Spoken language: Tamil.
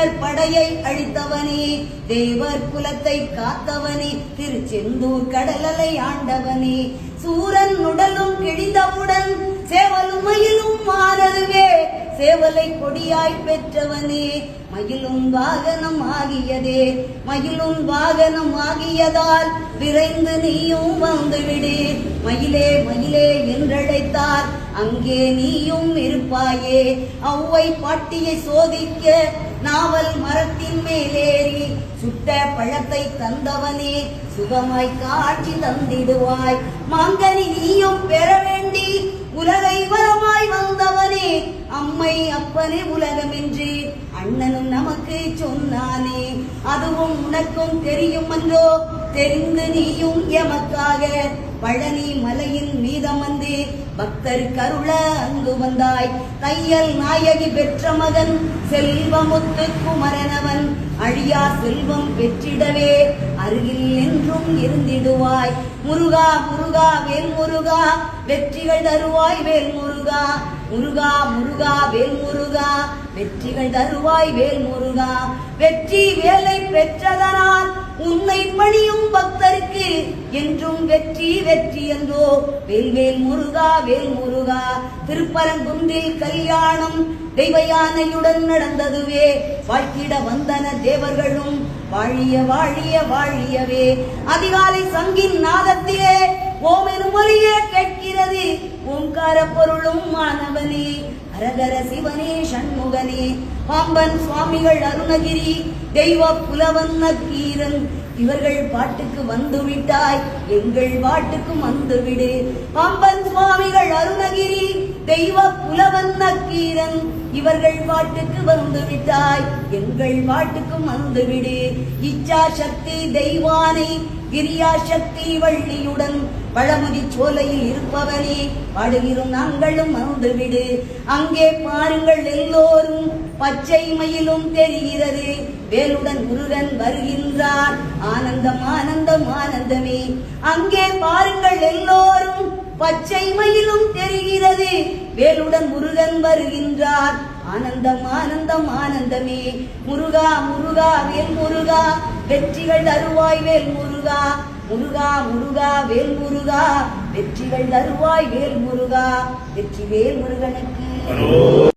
சூரர் படையை அழித்தவனே, தேவர் குலத்தை காத்தவனே, திருச்செந்தூர் கடலலை ஆண்டவனே, சூரன் உடலும் கிழிந்தவுடன் சேவலும் மயிலும் மாறவே, சேவலை கொடியாய் பெற்றவனே, மயிலும் வாகனம் ஆகியதே, மயிலும் வாகனம் ஆகியதால் விரைந்து நீயும் வந்துவிடு. மயிலே மயிலே என்றழைத்தார் அங்கே நீயும் இருப்பாயே. ஔவை பாட்டியை சோதிக்க நாவல் மரத்தின் மேலேறி சுட்ட பழத்தை தந்தவனே, சுகமாய் காட்சி தந்திடுவாய். மாங்கனி நீயும் பெற வேண்டி உலகை வரமாய் வந்தவனே, அம்மை அப்பனே உலகமென்று அண்ணனும் நமக்கு சொன்னானே, அதுவும் உனக்கும் தெரியும் என்றோ, தெரிந்து நீயும் எமக்காக பழனி மலையின் மீதமந்து பக்தர் கருள அங்கு வந்தாய். தையல் நாயகி பெற்ற மகன் செல்வமுத்து குமரனவன், அழியா செல்வம் பெற்றிடவே அருகில் என்றும் இருந்திடுவாய். முருகா முருகா வேல் முருகா, வெற்றிகள் தருவாய் வேல் முருகா. முருகா முருகா வேல் முருகா, வெற்றிகள் தருவாய் வேல் முருகா. வெற்றி வேலை பெற்றதனால் உன்னை பணியும் பக்தருக்கு என்றும் வெற்றி வெற்றி என்றோ. வேல்வேல் முருகா வேல் முருகா. திருப்பரங்குன்றில் கல்யாணம் தெய்வ யானையுடன் நடந்ததுவே, வாழ்த்திட வந்தன தேவர்களும் வாழிய வாழிய வாழியவே. அதிகாலை சங்கின் நாதத்திலே ஓம் எனும் ஒலியே கேட்கிறது, ஓங்கார பொருளும் மாணவனே. ஹரஹர சிவனே சண்முகனே, பாம்பன் சுவாமிகள் அருணகிரி, தெய்வ புலவன் நக்கீரன், இவர்கள் பாட்டுக்கு வந்துவிட்டாய், எங்கள் பாட்டுக்கும் வந்துவிடு. பாம்பன் சுவாமிகள் அருணகிரி, தெய்வ புலவன் நக்கீரன், இவர்கள் பாட்டுக்கு வந்துவிட்டாய், எங்கள் பாட்டுக்கும் வந்துவிடு. இச்சா சக்தி தெய்வானை, கிரியா சக்தி வள்ளியுடன் பழமுதி சோலையில் இருப்பவனே, பாடுகிறோம் நாங்களும் வந்துவிடு. அங்கே பாருங்கள் எல்லோரும் பச்சை மயிலும் தெரிகிறது, வேலுடன் முருகன் வருகின்றார், ஆனந்தம் ஆனந்தம் ஆனந்தமே. அங்கே பாருங்கள் எல்லோரும் பச்சை மயிலும் தெரிகிறது, வேலுடன் முருகன் வருகின்றார், ஆனந்தம் ஆனந்தம் ஆனந்தமே. முருகா முருகா வேல் முருகா, வெற்றிகள் தருவாய் வேல் முருகா. முருகா முருகா வேல் முருகா, வெற்றிகள் தருவாய் வேல் முருகா. வெற்றி வேல் முருகனுக்கு.